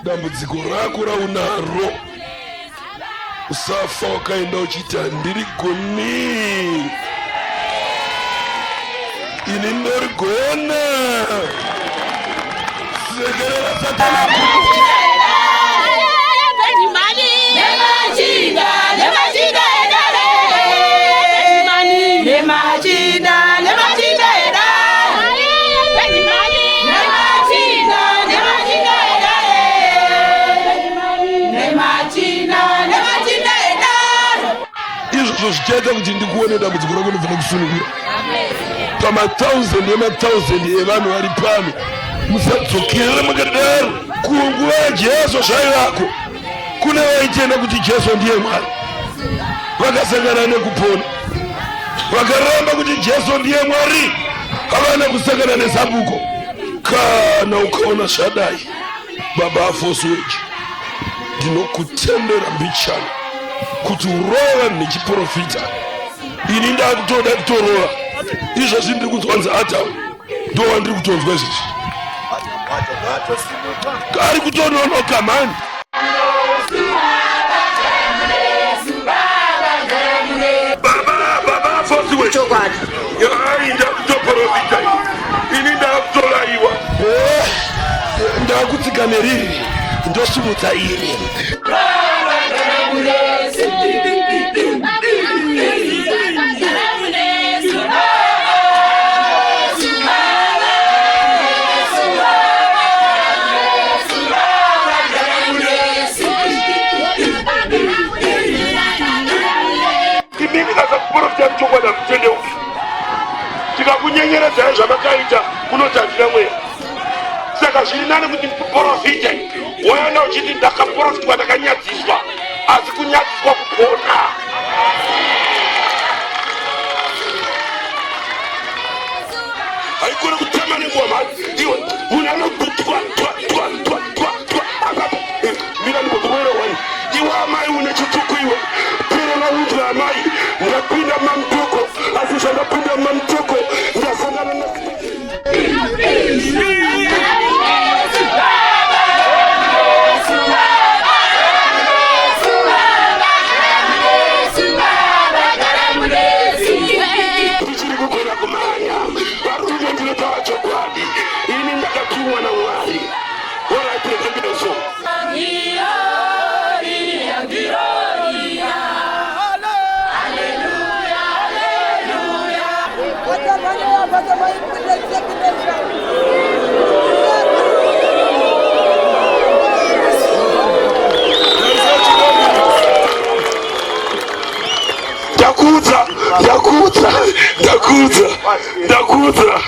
dambudziko rako raunaro usafa wakaenda uchiti handiri goni, ini ndorigona. Sekerera Satana izvo zvichaita kuti ndikuone dambudziko rako ndobvira kusunungura pama1000 ema1000 evanhu vari pano. Musadzokere makadaro kunguva yaJesu zvaivako. Kune vaitenda kuti Jesu ndiye Mwari, vakasangana nekupona. Vakaramba kuti Jesu ndiye Mwari, havana kusangana nezambuko. Kana ukaona Shadai baba aFosweji, ndinokutendera mbichana kuti urova nechiprofita. Ini ndakutoda kutorova izvozvi ndiri kunzwanza Atamu ndo wandiri kutonzwa izvizvi. Kari kutononoka mani. Baba aFosweji ndakutoprofita, ini ndakutolaiwa. Ndakutsika neriri ndosumudza iri. Tikakunyenyeredza zvamakaita kunotadzira mweya. Saka zviri nani kuti muprofite woenda uchiti ndakaprofitwa ndakanyadziswa, asi kunyadziswa kupona. Haikona kutema nengoma iwe munhu anotwa mira ndikukuwera wani iwe amai une chituku iwe pira naudza amai ndapinda mamtoko asi zvandapinda mamtoko ndasangana na Dakuza.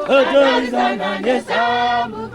Otorizana nesambuko.